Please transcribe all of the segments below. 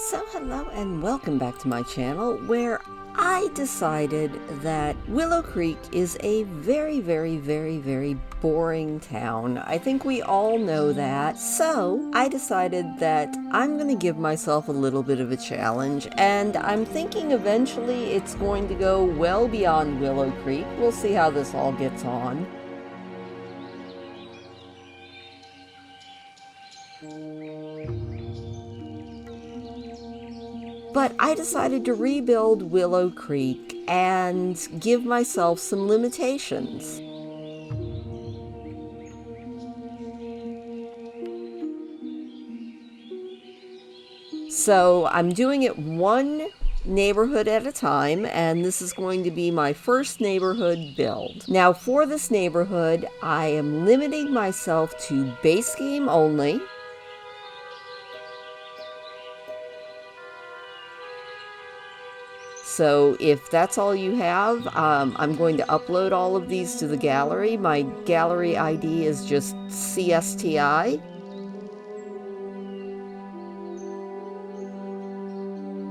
So hello and welcome back to my channel, where I decided that Willow Creek is a very boring town. I think we all know that. So I decided that I'm going to give myself a little bit of a challenge, and I'm thinking eventually it's going to go well beyond Willow Creek. We'll see how this all gets on. But I decided to rebuild Willow Creek and give myself some limitations. So I'm doing it one neighborhood at a time, and this is going to be my first neighborhood build. Now for this neighborhood, I am limiting myself to base game only. So if that's all you have, I'm going to upload all of these to the gallery. My gallery ID is just CSTI.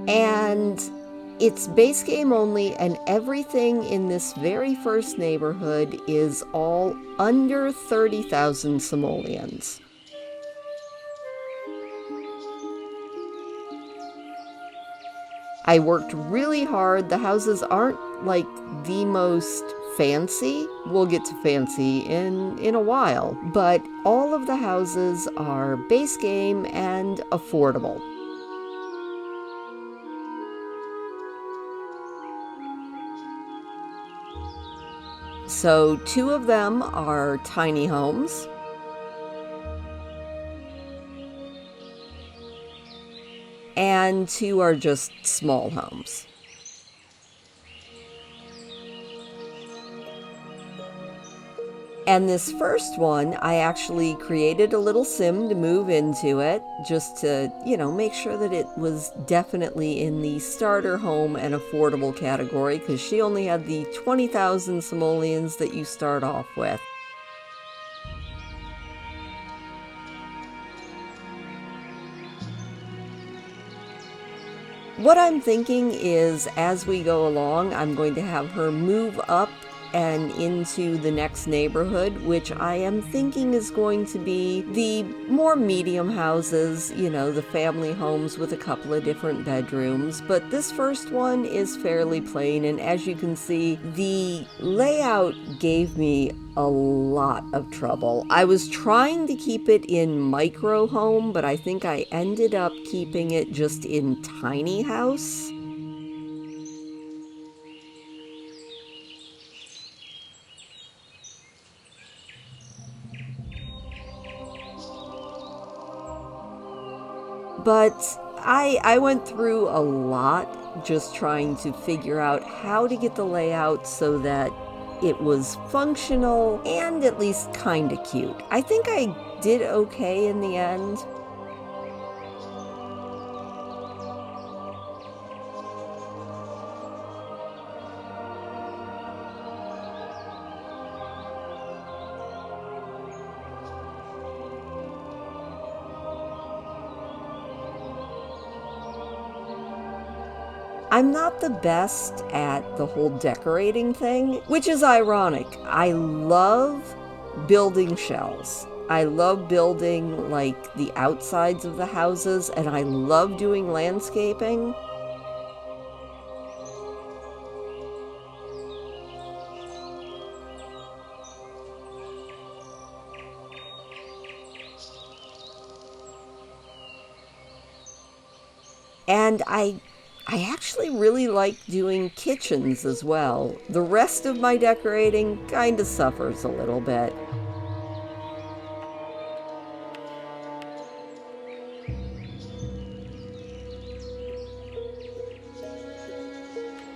And it's base game only, and everything in this very first neighborhood is all under 30,000 simoleons. I worked really hard. The houses aren't like the most fancy. We'll get to fancy in a while, but all of the houses are base game and affordable. So 2 of them are tiny homes. And 2 are just small homes. And this first one, I actually created a little sim to move into it, just to, make sure that it was definitely in the starter home and affordable category, because she only had the 20,000 simoleons that you start off with. What I'm thinking is, as we go along, I'm going to have her move up and into the next neighborhood, which I am thinking is going to be the more medium houses, the family homes with a couple of different bedrooms. But this first one is fairly plain, and as you can see, the layout gave me a lot of trouble. I was trying to keep it in micro home, but I think I ended up keeping it just in tiny house. But I went through a lot just trying to figure out how to get the layout so that it was functional and at least kind of cute. I think I did okay in the end. I'm not the best at the whole decorating thing, which is ironic. I love building shells. I love building like the outsides of the houses, and I love doing landscaping. And I actually really like doing kitchens as well. The rest of my decorating kind of suffers a little bit.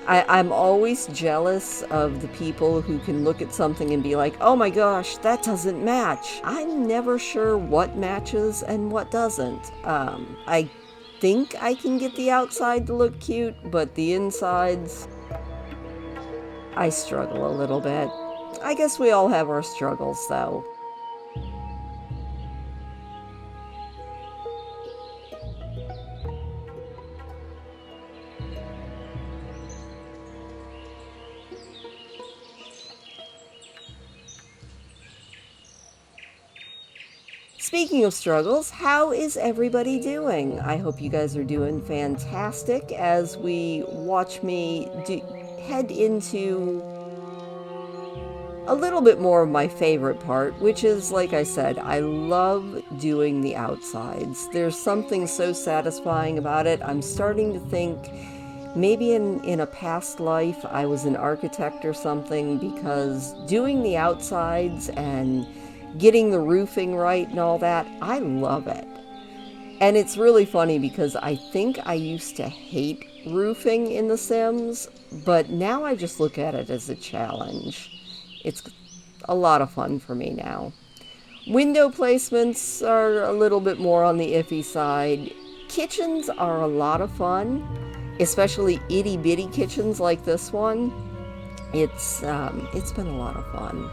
I'm always jealous of the people who can look at something and be like, oh my gosh, that doesn't match. I'm never sure what matches and what doesn't. I think I can get the outside to look cute, but the insides, I struggle a little bit. I guess we all have our struggles, though. Speaking of struggles, how is everybody doing? I hope you guys are doing fantastic as we watch me head into a little bit more of my favorite part, which is, like I said, I love doing the outsides. There's something so satisfying about it. I'm starting to think maybe in a past life I was an architect or something, because doing the outsides and getting the roofing right and all that, I love it. And it's really funny because I think I used to hate roofing in The Sims, but now I just look at it as a challenge. It's a lot of fun for me now. Window placements are a little bit more on the iffy side. Kitchens are a lot of fun, especially itty bitty kitchens like this one. It's been a lot of fun.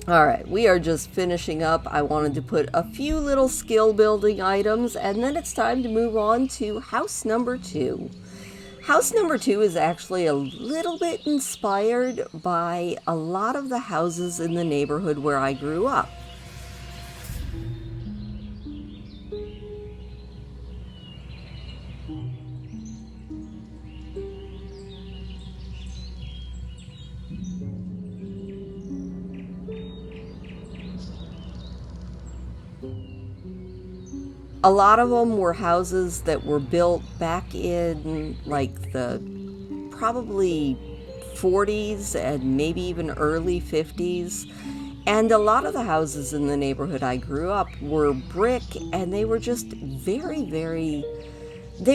All right, we are just finishing up. I wanted to put a few little skill building items, and then it's time to move on to house number 2. House number 2 is actually a little bit inspired by a lot of the houses in the neighborhood where I grew up. A lot of them were houses that were built back in like the probably 40s and maybe even early 50s. And a lot of the houses in the neighborhood I grew up were brick, and they were just they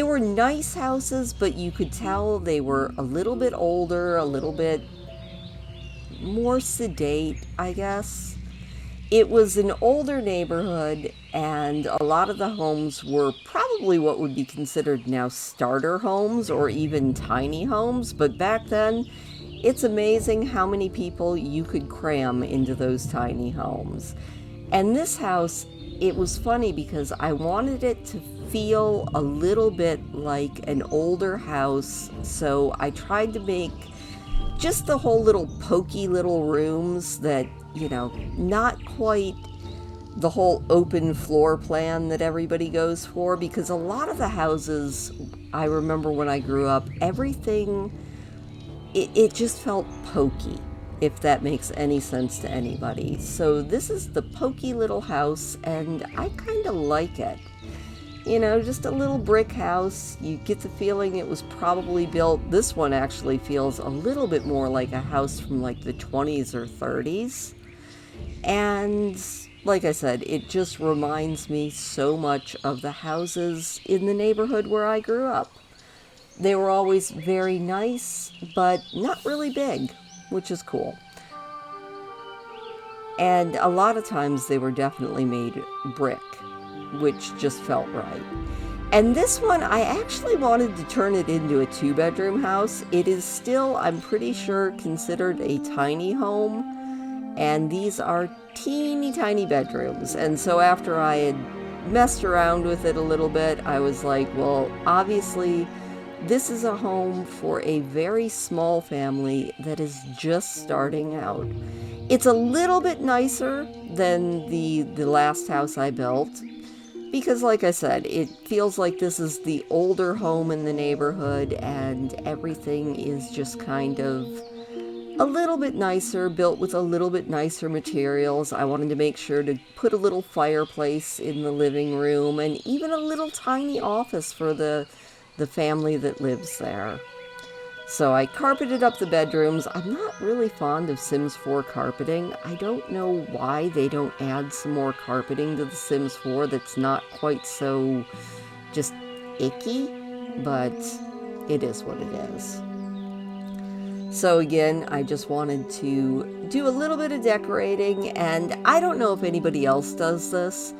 were nice houses, but you could tell they were a little bit older, a little bit more sedate, I guess. It was an older neighborhood, and a lot of the homes were probably what would be considered now starter homes or even tiny homes. But back then, it's amazing how many people you could cram into those tiny homes. And this house, it was funny because I wanted it to feel a little bit like an older house, so I tried to make just the whole little pokey little rooms that, not quite the whole open floor plan that everybody goes for, because a lot of the houses I remember when I grew up, everything, it just felt pokey, if that makes any sense to anybody. So this is the pokey little house, and I kind of like it. Just a little brick house. You get the feeling it was probably built, this one actually feels a little bit more like a house from like the 20s or 30s. And like I said, it just reminds me so much of the houses in the neighborhood where I grew up. They were always very nice, but not really big, which is cool. And a lot of times they were definitely made brick, which just felt right. And this one, I actually wanted to turn it into a 2-bedroom house. It is still, I'm pretty sure, considered a tiny home. And these are teeny tiny bedrooms. And so after I had messed around with it a little bit, I was like, well, obviously this is a home for a very small family that is just starting out. It's a little bit nicer than the last house I built, because like I said, it feels like this is the older home in the neighborhood, and everything is just kind of a little bit nicer, built with a little bit nicer materials. I wanted to make sure to put a little fireplace in the living room, and even a little tiny office for the family that lives there. So I carpeted up the bedrooms. I'm not really fond of Sims 4 carpeting. I don't know why they don't add some more carpeting to the Sims 4 that's not quite so just icky, but it is what it is. So again, I just wanted to do a little bit of decorating, and I don't know if anybody else does this,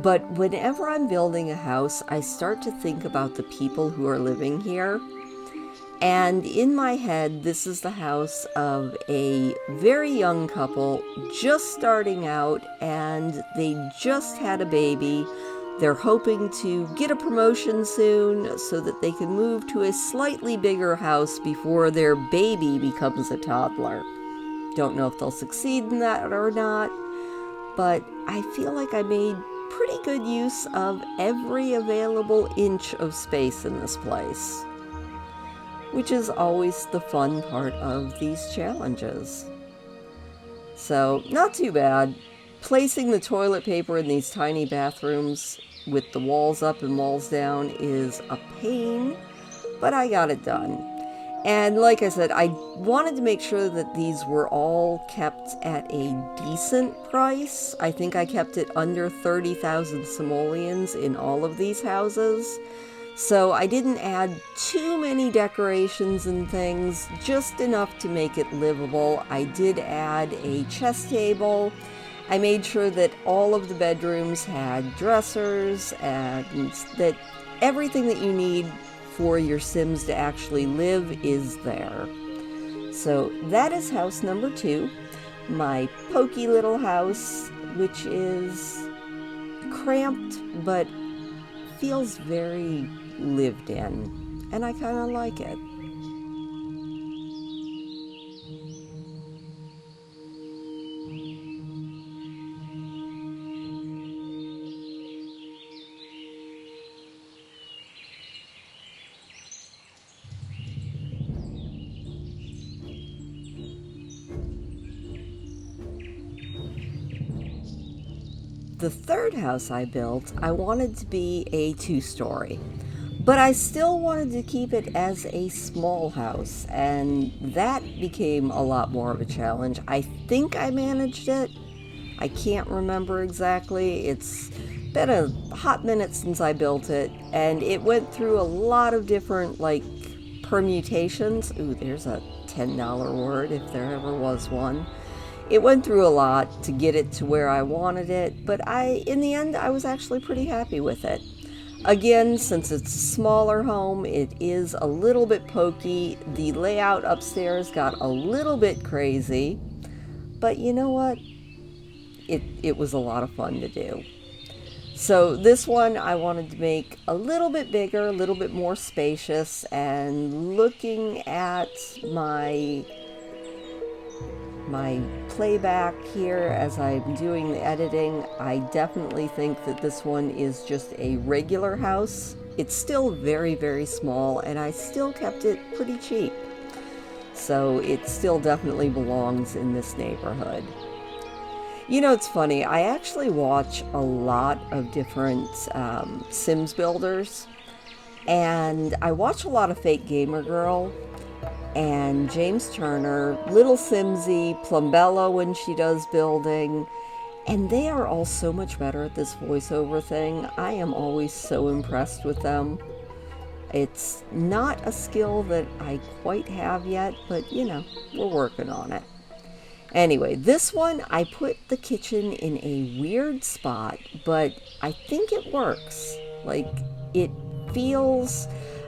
but whenever I'm building a house, I start to think about the people who are living here. And in my head, this is the house of a very young couple just starting out, and they just had a baby. They're hoping to get a promotion soon so that they can move to a slightly bigger house before their baby becomes a toddler. Don't know if they'll succeed in that or not, but I feel like I made pretty good use of every available inch of space in this place, which is always the fun part of these challenges. So, not too bad. Placing the toilet paper in these tiny bathrooms with the walls up and walls down is a pain, but I got it done. And like I said, I wanted to make sure that these were all kept at a decent price. I think I kept it under 30,000 simoleons in all of these houses. So I didn't add too many decorations and things, just enough to make it livable. I did add a chess table. I made sure that all of the bedrooms had dressers and that everything that you need for your Sims to actually live is there. So that is house number 2, my pokey little house, which is cramped but feels very lived in, and I kind of like it. The third house I built, I wanted to be a 2-story. But I still wanted to keep it as a small house, and that became a lot more of a challenge. I think I managed it. I can't remember exactly. It's been a hot minute since I built it, and it went through a lot of different, permutations. Ooh, there's a $10 word if there ever was one. It went through a lot to get it to where I wanted it, but in the end, I was actually pretty happy with it. Again, since it's a smaller home, it is a little bit pokey. The layout upstairs got a little bit crazy, but you know what? It was a lot of fun to do. So this one I wanted to make a little bit bigger, a little bit more spacious, and looking at my playback here as I'm doing the editing, I definitely think that this one is just a regular house. It's still very, very small, and I still kept it pretty cheap. So it still definitely belongs in this neighborhood. You know, it's funny, I actually watch a lot of different Sims builders, and I watch a lot of Fake Gamer Girl, and James Turner, Little Simsy, Plumbella when she does building, and they are all so much better at this voiceover thing. I am always so impressed with them. It's not a skill that I quite have yet, but you know, we're working on it. Anyway, this one, I put the kitchen in a weird spot, but I think it works. It feels...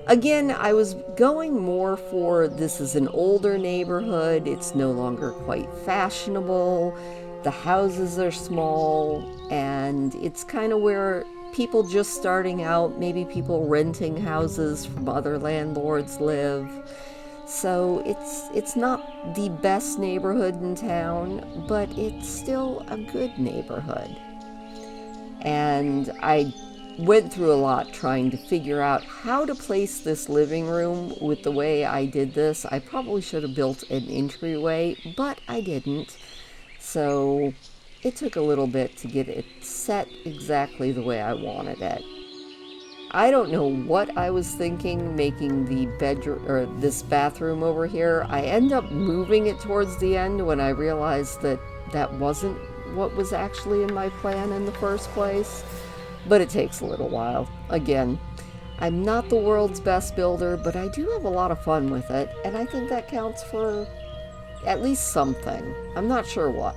Again, I was going more for this is an older neighborhood, it's no longer quite fashionable, the houses are small, and it's kind of where people just starting out, maybe people renting houses from other landlords live. So it's not the best neighborhood in town, but it's still a good neighborhood. And I went through a lot trying to figure out how to place this living room with the way I did this. I probably should have built an entryway, but I didn't. So it took a little bit to get it set exactly the way I wanted it. I don't know what I was thinking making the bedroom or this bathroom over here. I end up moving it towards the end when I realized that that wasn't what was actually in my plan in the first place. But it takes a little while. Again, I'm not the world's best builder, but I do have a lot of fun with it, and I think that counts for at least something. I'm not sure what.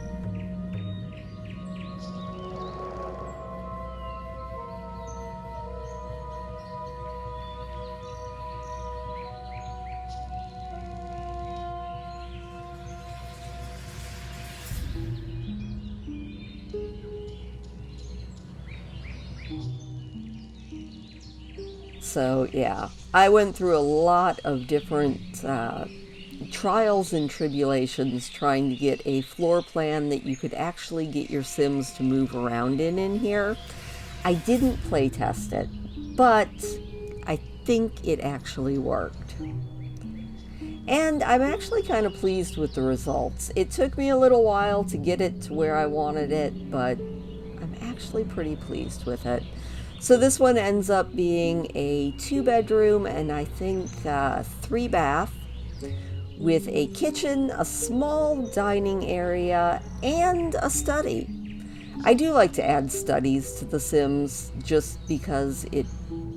So yeah, I went through a lot of different trials and tribulations trying to get a floor plan that you could actually get your Sims to move around in here. I didn't play test it, but I think it actually worked. And I'm actually kind of pleased with the results. It took me a little while to get it to where I wanted it, but I'm actually pretty pleased with it. So this one ends up being a 2-bedroom and I think 3-bath with a kitchen, a small dining area, and a study. I do like to add studies to The Sims just because it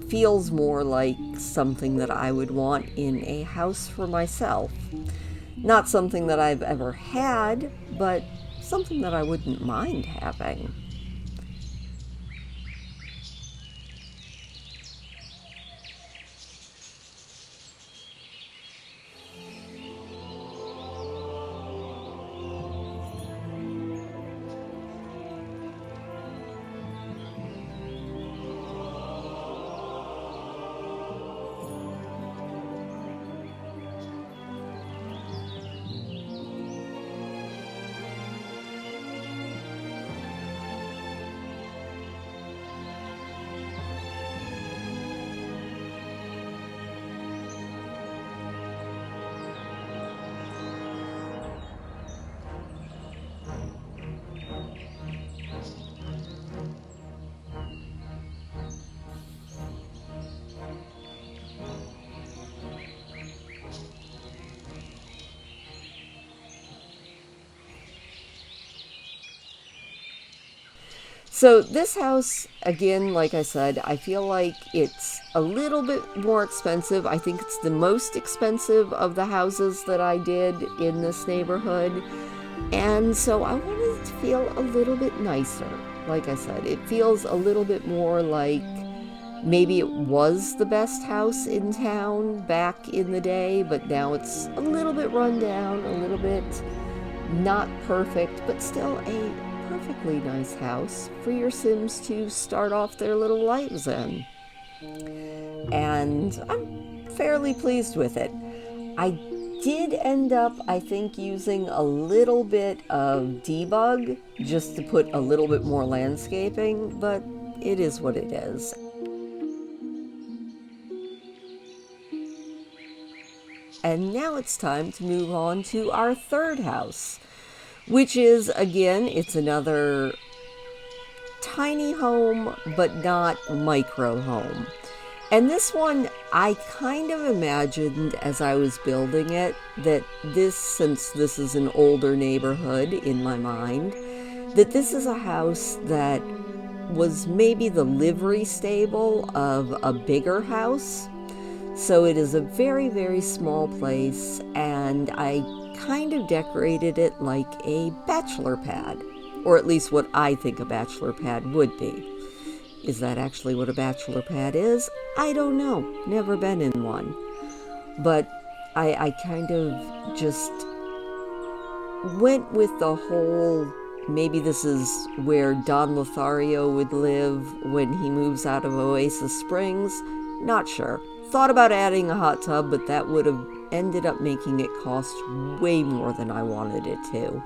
feels more like something that I would want in a house for myself. Not something that I've ever had, but something that I wouldn't mind having. So this house, again, like I said, I feel like it's a little bit more expensive. I think it's the most expensive of the houses that I did in this neighborhood. And so I wanted it to feel a little bit nicer. Like I said, it feels a little bit more like maybe it was the best house in town back in the day, but now it's a little bit run down, a little bit not perfect, but still a perfectly nice house for your Sims to start off their little lives in. And I'm fairly pleased with it. I did end up, I think, using a little bit of debug just to put a little bit more landscaping, but it is what it is. And now it's time to move on to our third house, which is, again, it's another tiny home, but not micro home. And this one, I kind of imagined as I was building it that this, since this is an older neighborhood in my mind, that this is a house that was maybe the livery stable of a bigger house. So it is a very, very small place, and I kind of decorated it like a bachelor pad, or at least what I think a bachelor pad would be. Is that actually what a bachelor pad is? I don't know. Never been in one. But I kind of just went with the whole, maybe this is where Don Lothario would live when he moves out of Oasis Springs. Not sure. Thought about adding a hot tub, but that would have ended up making it cost way more than I wanted it to.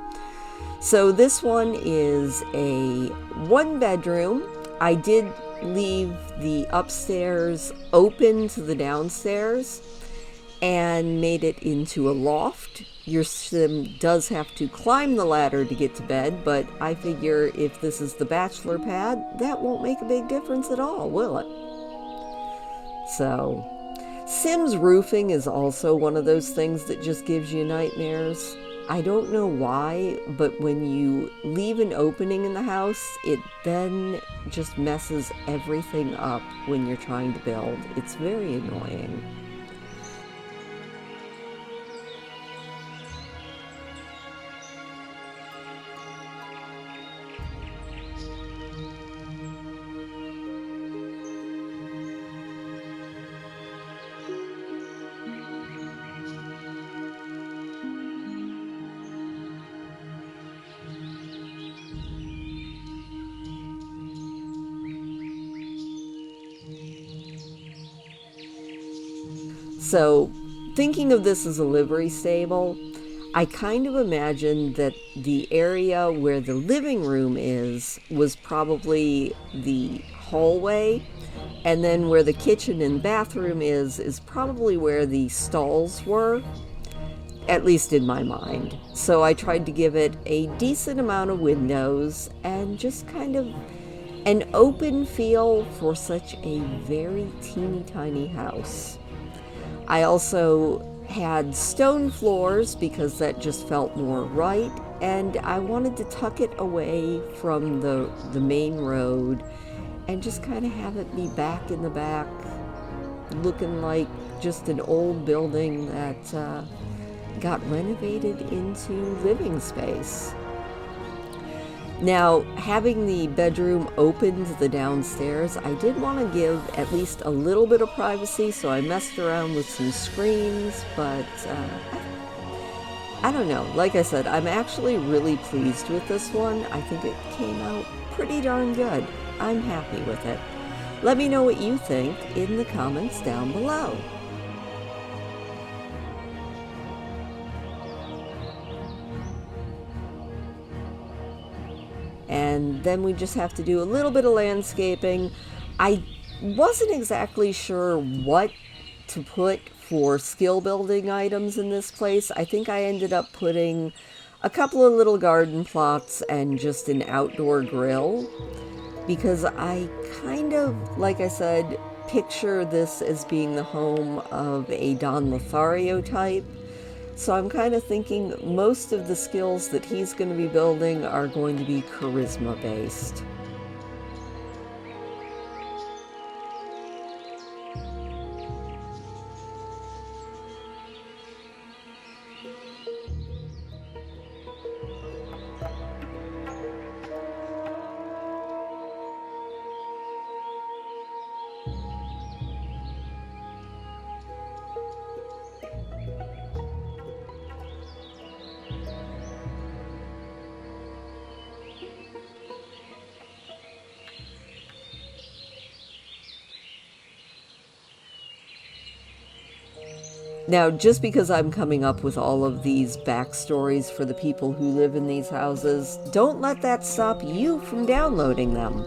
So this one is a 1-bedroom. I did leave the upstairs open to the downstairs and made it into a loft. Your Sim does have to climb the ladder to get to bed, but I figure if this is the bachelor pad, that won't make a big difference at all, will it? So, Sims roofing is also one of those things that just gives you nightmares. I don't know why, but when you leave an opening in the house, it then just messes everything up when you're trying to build. It's very annoying. So, thinking of this as a livery stable, I kind of imagined that the area where the living room was probably the hallway, and then where the kitchen and bathroom is probably where the stalls were, at least in my mind. So I tried to give it a decent amount of windows and just kind of an open feel for such a very teeny tiny house. I also had stone floors because that just felt more right, and I wanted to tuck it away from the main road and just kind of have it be back in the back, looking like just an old building that got renovated into living space. Now, having the bedroom open to the downstairs, I did want to give at least a little bit of privacy, so I messed around with some screens, but I don't know. Like I said, I'm actually really pleased with this one. I think it came out pretty darn good. I'm happy with it. Let me know what you think in the comments down below. And then we just have to do a little bit of landscaping. I wasn't exactly sure what to put for skill building items in this place. I think I ended up putting a couple of little garden plots and just an outdoor grill, because I kind of, like I said, picture this as being the home of a Don Lothario type. So I'm kind of thinking most of the skills that he's going to be building are going to be charisma based. Now, just because I'm coming up with all of these backstories for the people who live in these houses, don't let that stop you from downloading them.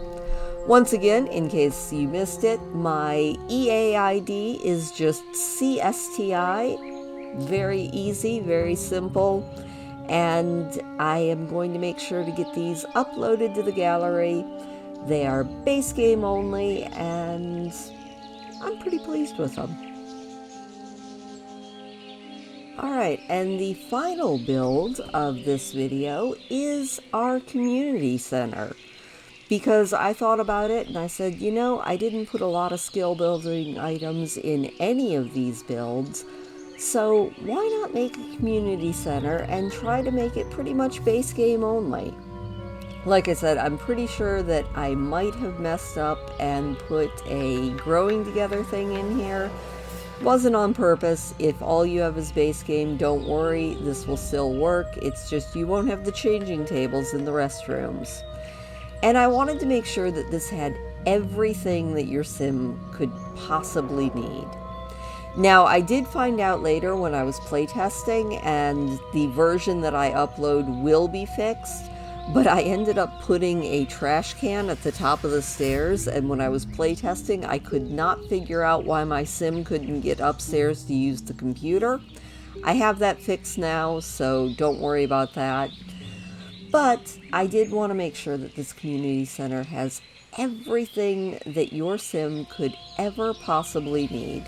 Once again, in case you missed it, my EA ID is just CSTI. Very easy, very simple. And I am going to make sure to get these uploaded to the gallery. They are base game only, and I'm pretty pleased with them. Alright, and the final build of this video is our community center. Because I thought about it and I said, you know, I didn't put a lot of skill building items in any of these builds, so why not make a community center and try to make it pretty much base game only? Like I said, I'm pretty sure that I might have messed up and put a growing together thing in here. Wasn't on purpose. If all you have is base game, don't worry, this will still work. It's just you won't have the changing tables in the restrooms. And I wanted to make sure that this had everything that your sim could possibly need. Now, I did find out later when I was playtesting, and the version that I upload will be fixed, but I ended up putting a trash can at the top of the stairs, and when I was playtesting, I could not figure out why my sim couldn't get upstairs to use the computer. I have that fixed now, so don't worry about that. But I did want to make sure that this community center has everything that your sim could ever possibly need.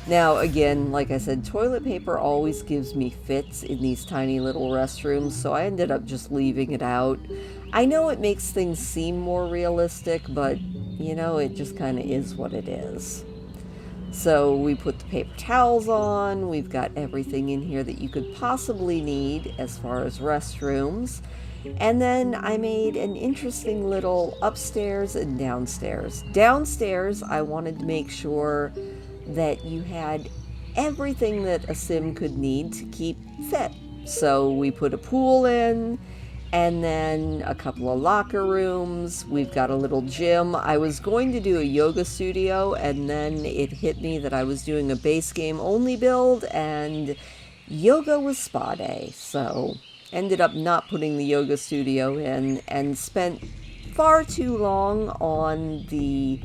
Now, again, like I said, toilet paper always gives me fits in these tiny little restrooms, so I ended up just leaving it out. I know it makes things seem more realistic, but, it just kind of is what it is. So we put the paper towels on, we've got everything in here that you could possibly need as far as restrooms. And then I made an interesting little upstairs and downstairs. Downstairs, I wanted to make sure that you had everything that a sim could need to keep fit. So we put a pool in, and then a couple of locker rooms. We've got a little gym. I was going to do a yoga studio, and then it hit me that I was doing a base game only build, and yoga was spa day. So ended up not putting the yoga studio in and spent far too long on the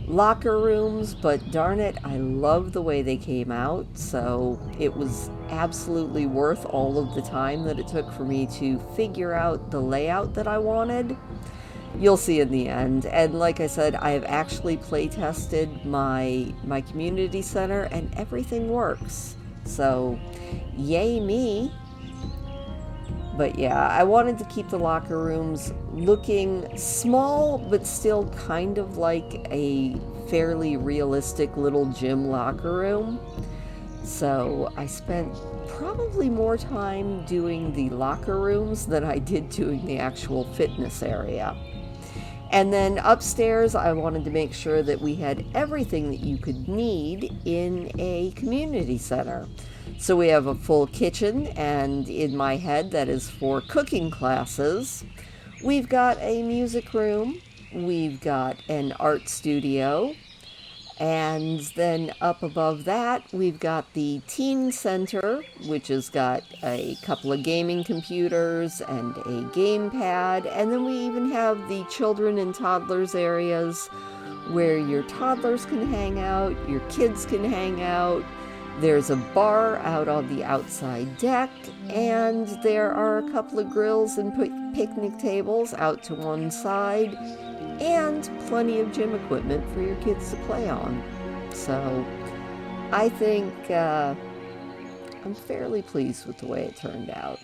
locker rooms, but darn it, I love the way they came out, so it was absolutely worth all of the time that it took for me to figure out the layout that I wanted. You'll see in the end. And like I said, I have actually play tested my community center and everything works. So yay me. But yeah, I wanted to keep the locker rooms looking small, but still kind of like a fairly realistic little gym locker room. So I spent probably more time doing the locker rooms than I did doing the actual fitness area. And then upstairs, I wanted to make sure that we had everything that you could need in a community center. So we have a full kitchen, and in my head, that is for cooking classes. We've got a music room, we've got an art studio, and then up above that, we've got the teen center, which has got a couple of gaming computers and a gamepad, and then we even have the children and toddlers areas where your toddlers can hang out, your kids can hang out. There's a bar out on the outside deck, and there are a couple of grills and picnic tables out to one side, and plenty of gym equipment for your kids to play on. So I think I'm fairly pleased with the way it turned out.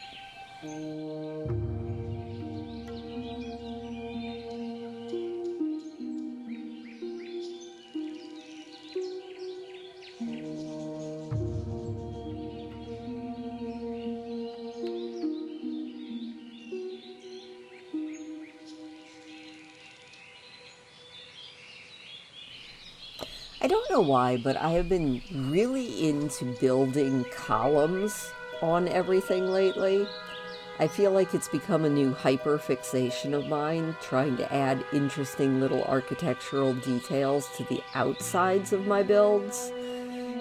I don't know why, but I have been really into building columns on everything lately. I feel like it's become a new hyper fixation of mine, trying to add interesting little architectural details to the outsides of my builds.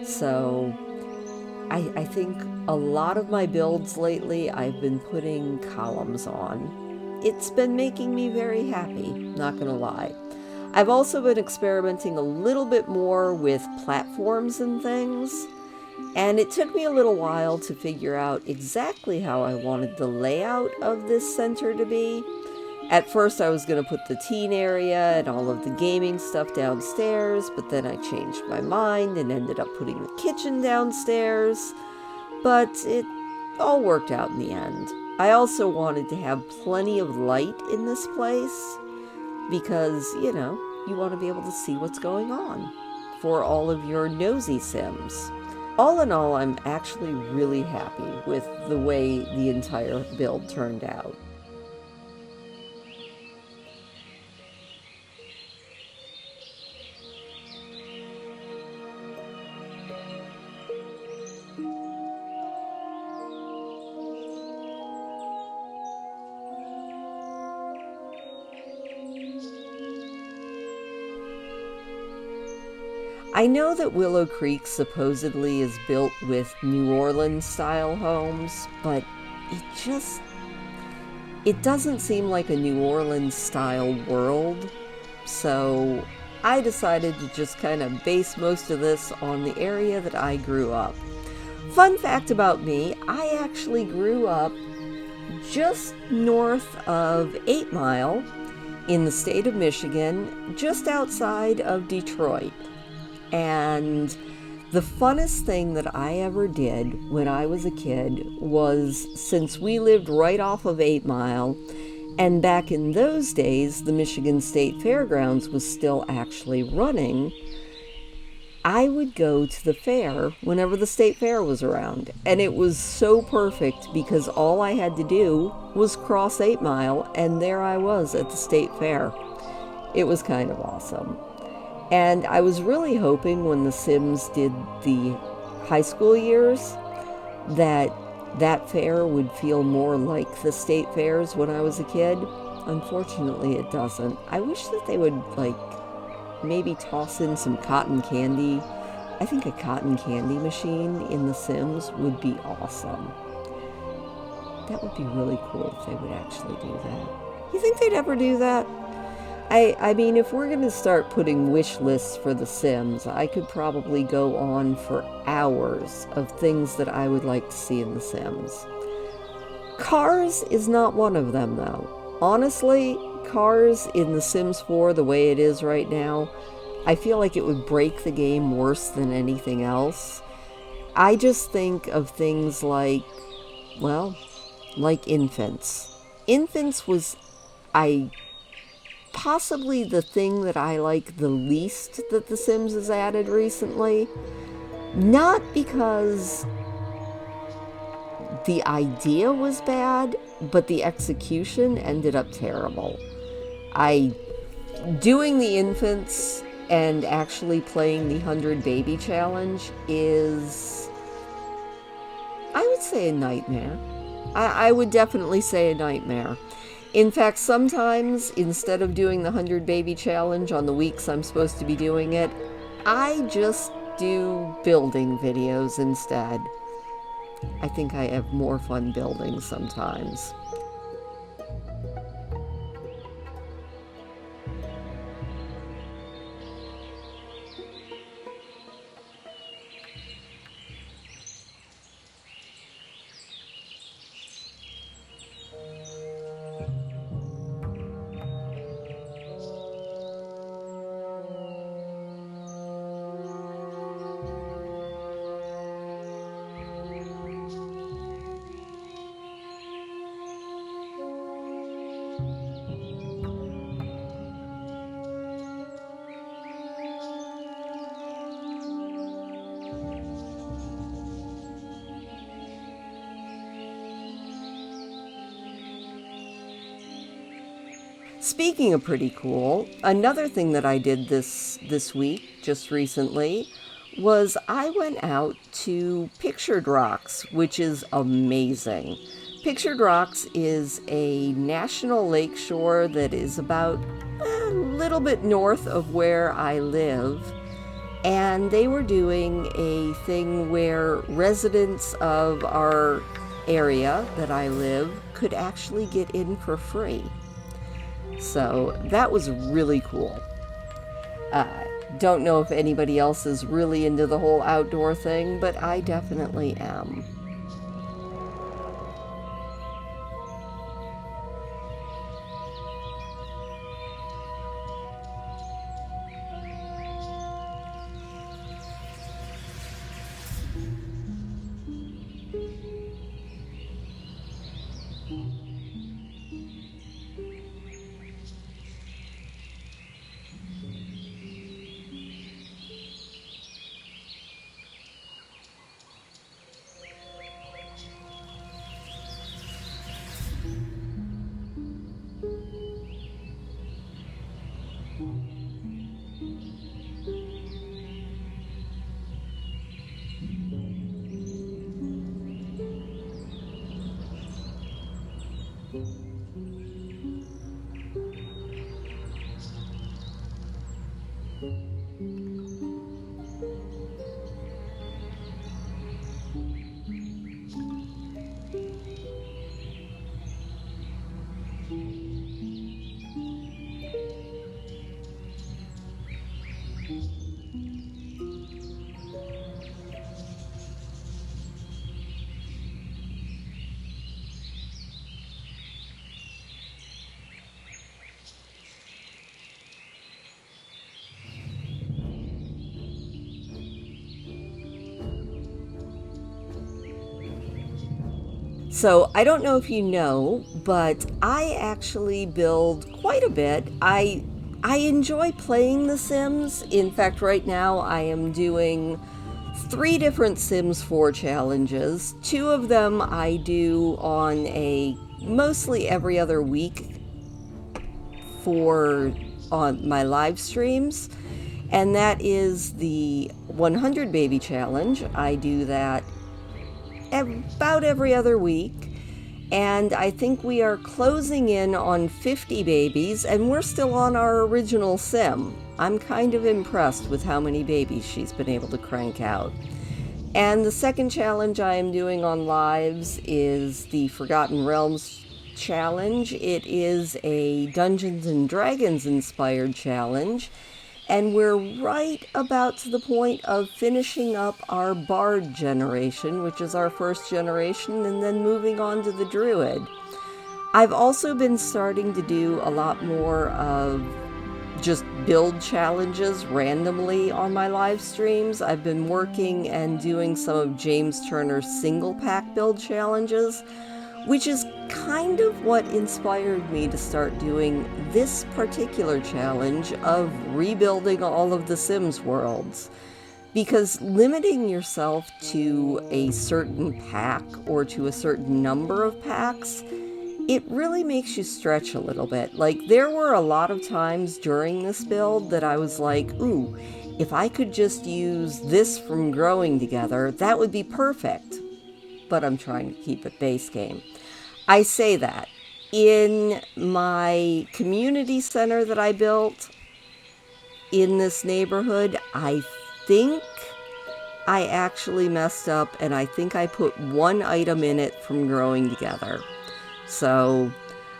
So I think a lot of my builds lately I've been putting columns on. It's been making me very happy, not gonna lie. I've also been experimenting a little bit more with platforms and things, and it took me a little while to figure out exactly how I wanted the layout of this center to be. At first I was going to put the teen area and all of the gaming stuff downstairs, but then I changed my mind and ended up putting the kitchen downstairs, but it all worked out in the end. I also wanted to have plenty of light in this place, because, you want to be able to see what's going on for all of your nosy sims. All in all, I'm actually really happy with the way the entire build turned out. I know that Willow Creek supposedly is built with New Orleans style homes, but it doesn't seem like a New Orleans style world. So I decided to just kind of base most of this on the area that I grew up. Fun fact about me, I actually grew up just north of 8 Mile in the state of Michigan, just outside of Detroit. And The funnest thing that I ever did when I was a kid was, since we lived right off of 8 Mile, and back in those days the Michigan State Fairgrounds was still actually running, I would go to the fair whenever the state fair was around. And it was so perfect because all I had to do was cross 8 Mile and there I was at the state fair. It was kind of awesome. And I was really hoping when the Sims did the high school years that that fair would feel more like the state fairs when I was a kid. Unfortunately, it doesn't. I wish that they would, like, maybe toss in some cotton candy. I think a cotton candy machine in The Sims would be awesome. That would be really cool if they would actually do that. You think they'd ever do that? I mean, if we're going to start putting wish lists for The Sims, I could probably go on for hours of things that I would like to see in The Sims. Cars is not one of them, though. Honestly, cars in The Sims 4, the way it is right now, I feel like it would break the game worse than anything else. I just think of things like, well, like infants. Infants was, possibly the thing that I like the least that The Sims has added recently. Not because the idea was bad, but the execution ended up terrible. Doing the infants and actually playing the 100 baby challenge is, I would say, a nightmare. I would definitely say a nightmare. In fact, sometimes, instead of doing the 100 baby challenge on the weeks I'm supposed to be doing it, I just do building videos instead. I think I have more fun building sometimes. Speaking of pretty cool, another thing that I did this week, just recently, was I went out to Pictured Rocks, which is amazing. Pictured Rocks is a national lakeshore that is about a little bit north of where I live. And they were doing a thing where residents of our area that I live could actually get in for free. So that was really cool. Don't know if anybody else is really into the whole outdoor thing, but I definitely am. So I don't know if you know, but I actually build quite a bit. I enjoy playing The Sims. In fact, right now I am doing 3 different Sims 4 challenges. 2 of them I do on a mostly every other week for on my live streams. And that is the 100 baby challenge. I do that about every other week. And I think we are closing in on 50 babies, and we're still on our original sim. I'm kind of impressed with how many babies she's been able to crank out. And the second challenge I am doing on lives is the Forgotten Realms challenge. It is a Dungeons and Dragons inspired challenge. And we're right about to the point of finishing up our Bard generation, which is our first generation, and then moving on to the Druid. I've also been starting to do a lot more of just build challenges randomly on my live streams. I've been working and doing some of James Turner's single pack build challenges, which is kind of what inspired me to start doing this particular challenge of rebuilding all of the Sims worlds. Because limiting yourself to a certain pack or to a certain number of packs, it really makes you stretch a little bit. Like, there were a lot of times during this build that I was like, ooh, if I could just use this from Growing Together, that would be perfect. But I'm trying to keep it base game. I say that. In my community center that I built in this neighborhood, I think I actually messed up, and I think I put 1 item in it from Growing Together. So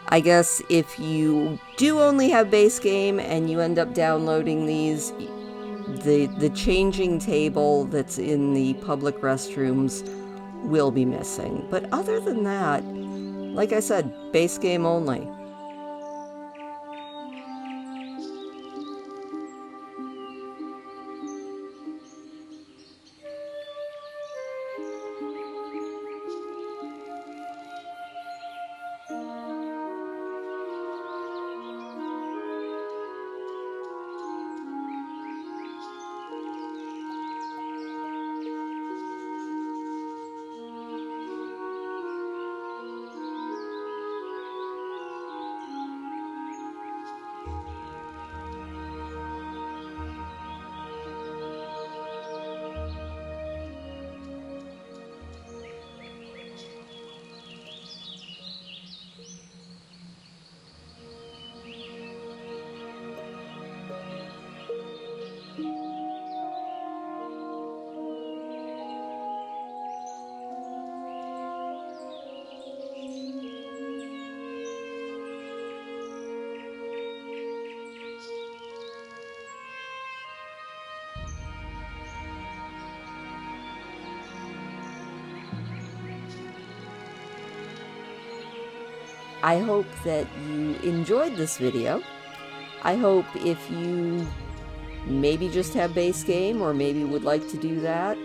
I guess if you do only have base game and you end up downloading these, the changing table that's in the public restrooms will be missing. But other than that, like I said, base game only. I hope that you enjoyed this video. I hope if you maybe just have base game or maybe would like to do that,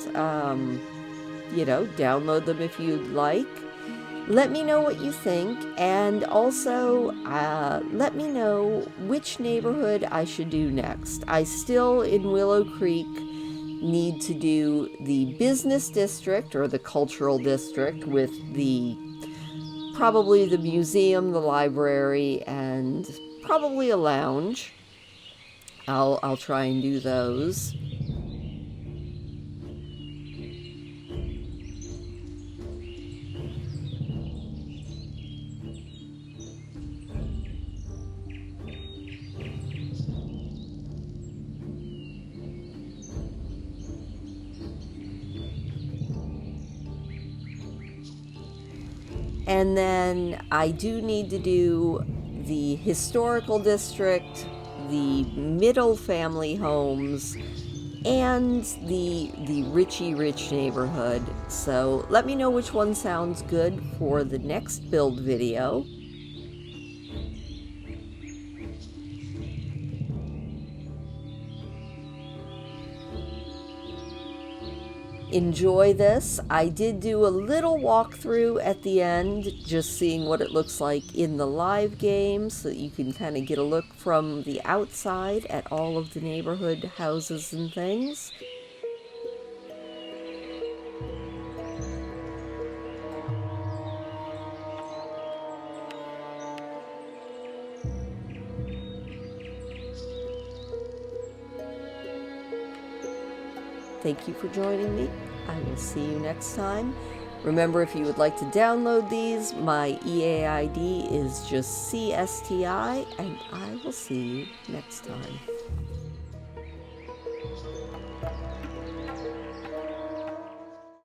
download them if you'd like. Let me know what you think, and also let me know which neighborhood I should do next. I still, in Willow Creek, need to do the business district or the cultural district with probably the museum, the library, and probably a lounge. I'll try and do those. And then I do need to do the historical district, the middle family homes, and the Richie Rich neighborhood. So let me know which one sounds good for the next build video. enjoy this. I did do a little walkthrough at the end, just seeing what it looks like in the live game, so that you can kind of get a look from the outside at all of the neighborhood houses and things. Thank you for joining me. I will see you next time. Remember, if you would like to download these, my EA ID is just CSTI, and I will see you next time.